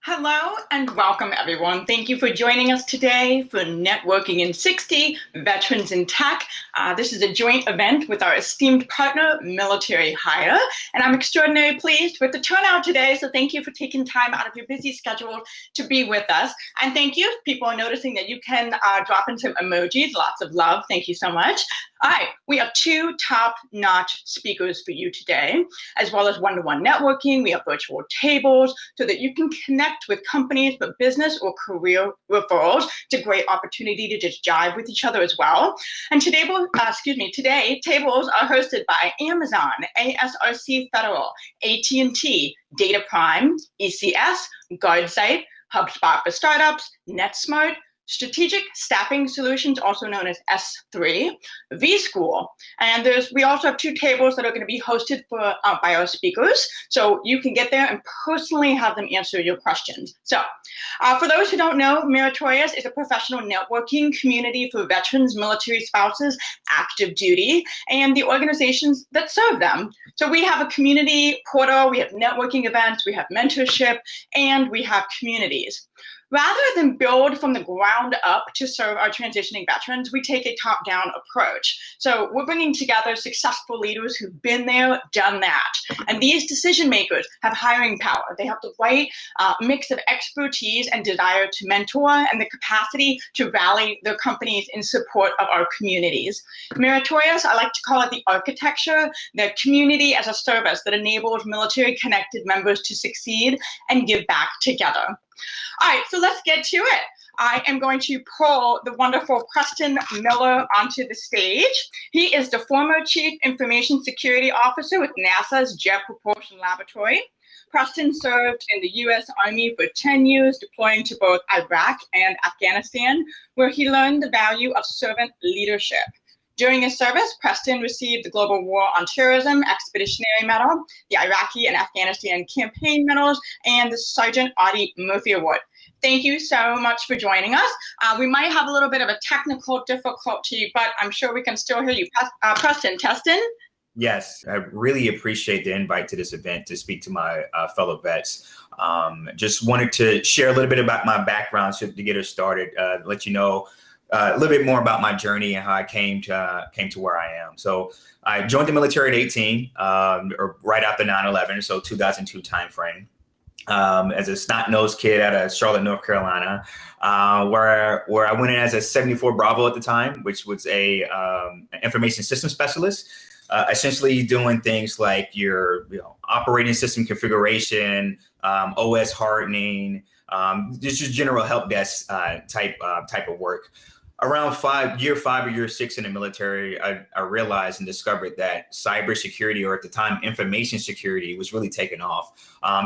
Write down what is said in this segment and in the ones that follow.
Hello and welcome, everyone. Thank you for joining us today for Networking in 60, Veterans in Tech. This is a joint event with our esteemed partner, Military Hire, and I'm extraordinarily pleased with the turnout today, so thank you for taking time out of your busy schedule to be with us. And thank you. People are noticing that you can drop in some emojis, lots of love. Thank you so much. All right, we have two top-notch speakers for you today, as well as one-to-one networking. We have virtual tables so that you can connect with companies for business or career referrals. It's a great opportunity to just jive with each other as well. And today tables are hosted by Amazon, ASRC Federal, AT&T, Data Prime, ECS, GuardSight, HubSpot for Startups, NetSmart, Strategic Staffing Solutions, also known as S3, vSchool. And we also have two tables that are going to be hosted by our speakers, so you can get there and personally have them answer your questions. So for those who don't know, Meritorious is a professional networking community for veterans, military spouses, active duty, and the organizations that serve them. So we have a community portal, we have networking events, we have mentorship, and we have communities. Rather than build from the ground up to serve our transitioning veterans, we take a top-down approach. So we're bringing together successful leaders who've been there, done that. And these decision makers have hiring power. They have the right mix of expertise and desire to mentor and the capacity to rally their companies in support of our communities. Meritorious, I like to call it the architecture, the community as a service that enables military-connected members to succeed and give back together. All right, so let's get to it. I am going to pull the wonderful Preston Miller onto the stage. He is the former Chief Information Security Officer with NASA's Jet Propulsion Laboratory. Preston served in the U.S. Army for 10 years, deploying to both Iraq and Afghanistan, where he learned the value of servant leadership. During his service, Preston received the Global War on Terrorism Expeditionary Medal, the Iraqi and Afghanistan Campaign Medals, and the Sergeant Audie Murphy Award. Thank you so much for joining us. We might have a little bit of a technical difficulty, but I'm sure we can still hear you. Preston, Teston? Yes, I really appreciate the invite to this event to speak to my fellow vets. Just wanted to share a little bit about my background to get us started, let you know a little bit more about my journey and how I came to where I am. So I joined the military at 18, or right after 9/11, so 2002 timeframe, as a snot-nosed kid out of Charlotte, North Carolina, where I went in as a 74 Bravo at the time, which was an information system specialist, essentially doing things like your operating system configuration, OS hardening, just general help desk type of work. Around year five or year six in the military, I realized and discovered that cybersecurity, or at the time, information security, was really taking off.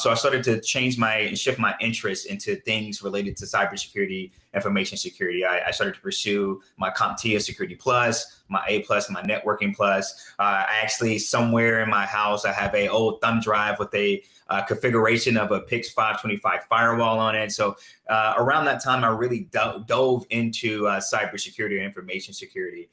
So I started to shift my interest into things related to cybersecurity, information security. I started to pursue my CompTIA Security Plus, my A Plus, and my Networking Plus. I actually, somewhere in my house, I have an old thumb drive with a configuration of a PIX 525 firewall on it. So around that time, I really dove into cybersecurity and information security.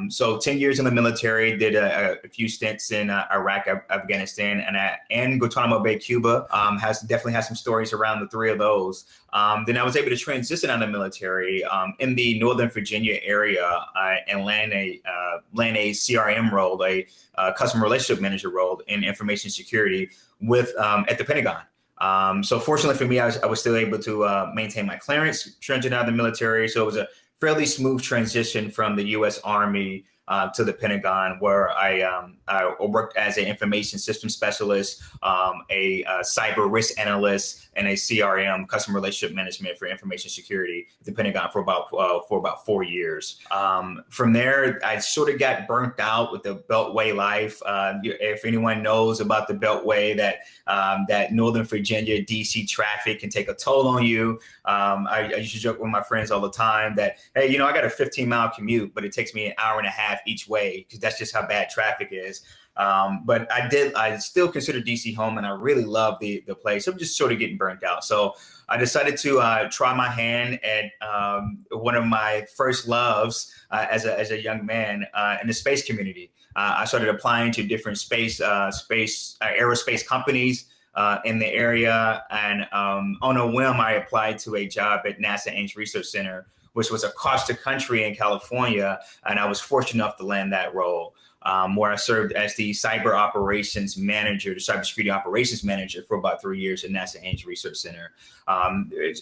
So 10 years in the military, did a few stints in Iraq, Afghanistan, and Guantanamo Bay, Cuba. Definitely has some stories around the three of those. Then I was able to transition out of the military in the Northern Virginia area and land a CRM role, a customer relationship manager role in information security at the Pentagon. So fortunately for me, I was still able to maintain my clearance, transition out of the military. So it was a fairly smooth transition from the U.S. Army to the Pentagon, where I worked as an information system specialist, a cyber risk analyst, and a CRM, customer relationship management, for information security at the Pentagon for about 4 years. From there, I sort of got burnt out with the Beltway life. If anyone knows about the Beltway, that Northern Virginia, DC traffic can take a toll on you. I used to joke with my friends all the time that, hey, I got a 15-mile commute, but it takes me an hour and a half each way, because that's just how bad traffic is. But I still consider DC home, and I really love the place. I'm just sort of getting burnt out. So I decided to try my hand at one of my first loves as a young man in the space community. I started applying to different aerospace companies, in the area. And on a whim, I applied to a job at NASA Ames Research Center, which was across the country in California. And I was fortunate enough to land that role, where I served as the cyber operations manager, the cybersecurity operations manager for about 3 years at NASA Ames Research Center,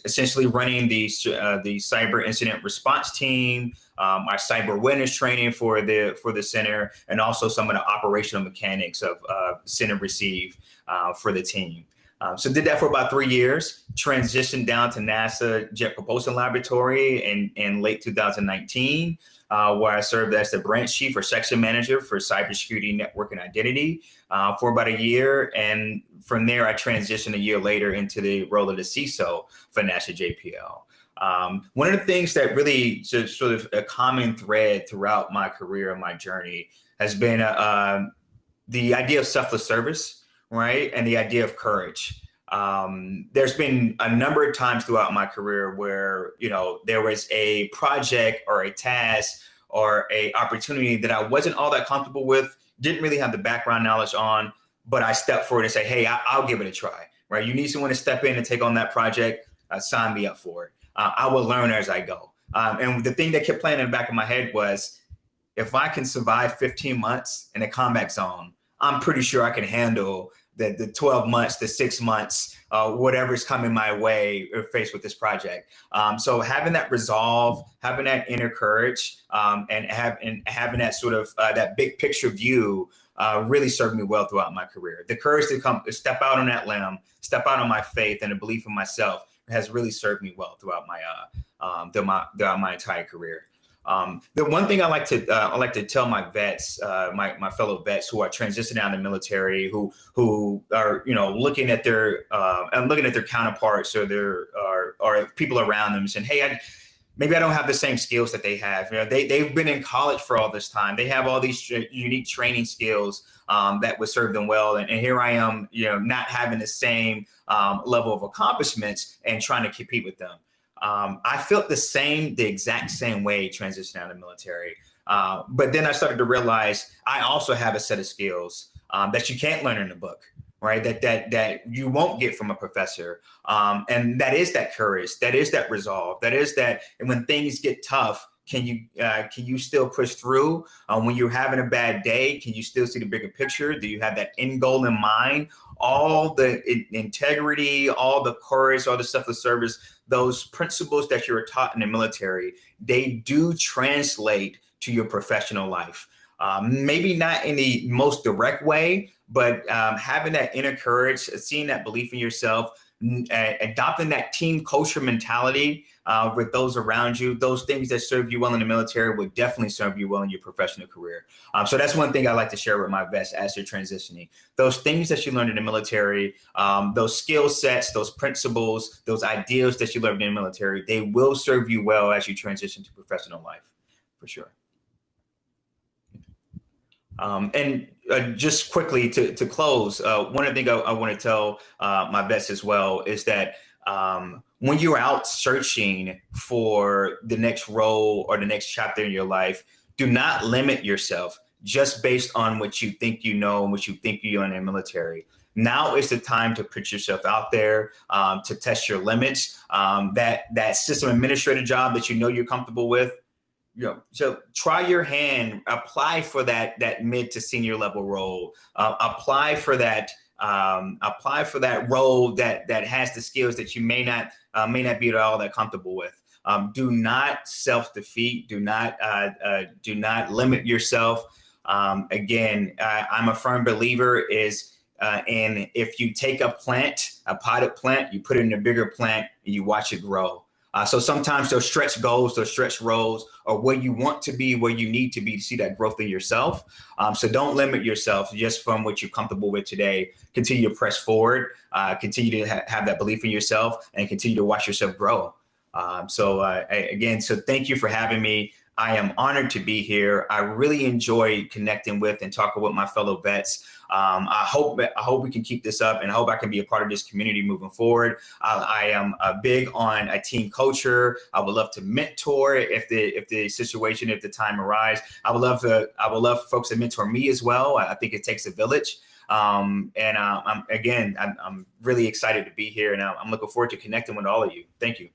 essentially running the cyber incident response team, our cyber awareness training for the center, and also some of the operational mechanics of send and receive for the team. So did that for about 3 years, transitioned down to NASA Jet Propulsion Laboratory in late 2019, where I served as the branch chief or section manager for cybersecurity, network, and identity for about a year. And from there, I transitioned a year later into the role of the CISO for NASA JPL. One of the things that really just sort of a common thread throughout my career and my journey has been the idea of selfless service, right? And the idea of courage. There's been a number of times throughout my career where, there was a project or a task or a opportunity that I wasn't all that comfortable with, didn't really have the background knowledge on, but I stepped forward and say, hey, I'll give it a try, right? You need someone to step in and take on that project, sign me up for it. I will learn as I go. And the thing that kept playing in the back of my head was, if I can survive 15 months in a combat zone, I'm pretty sure I can handle the 12 months, the 6 months, whatever's coming my way or faced with this project. So having that resolve, having that inner courage, and having that sort of that big picture view really served me well throughout my career. The courage to step out on that limb, step out on my faith and a belief in myself has really served me well throughout my entire career. The one thing I like to tell my vets, my fellow vets who are transitioning out of the military, who are looking at their counterparts or people around them, saying, "Hey, maybe I don't have the same skills that they have. They've been in college for all this time. They have all these unique training skills that would serve them well, and here I am, not having the same level of accomplishments and trying to compete with them." I felt the exact same way transitioning out of the military. But then I started to realize I also have a set of skills that you can't learn in a book, right? That you won't get from a professor. And that is that courage, that is that resolve, that is that, and when things get tough, can you still push through? When you're having a bad day, can you still see the bigger picture? Do you have that end goal in mind? All the integrity, all the courage, all the selfless service, those principles that you were taught in the military, they do translate to your professional life. Maybe not in the most direct way, but having that inner courage, seeing that belief in yourself, adopting that team culture mentality with those around you, those things that serve you well in the military would definitely serve you well in your professional career. So that's one thing I like to share with my vets as they're transitioning. Those things that you learned in the military, those skill sets, those principles, those ideals that you learned in the military, they will serve you well as you transition to professional life, for sure. And just quickly to close, one of the things I want to tell my vets as well is that when you're out searching for the next role or the next chapter in your life, do not limit yourself just based on what you think you know and what you think you know in the military. Now is the time to put yourself out there, to test your limits. That system administrator job that you're comfortable with, so try your hand, apply for that mid to senior level role, apply for that role that has the skills that you may not be at all that comfortable with. Do not self-defeat. Do not limit yourself. Again, I'm a firm believer in if you take a potted plant, you put it in a bigger plant and you watch it grow. So sometimes those stretch goals, those stretch roles are where you want to be, where you need to be to see that growth in yourself. So don't limit yourself just from what you're comfortable with today. Continue to press forward, continue to have that belief in yourself, and continue to watch yourself grow. So thank you for having me. I am honored to be here. I really enjoy connecting with and talking with my fellow vets. I hope we can keep this up, and I hope I can be a part of this community moving forward. I am big on a team culture. I would love to mentor if the time arises. I would love for folks to mentor me as well. I think it takes a village. I'm really excited to be here, and I'm looking forward to connecting with all of you. Thank you.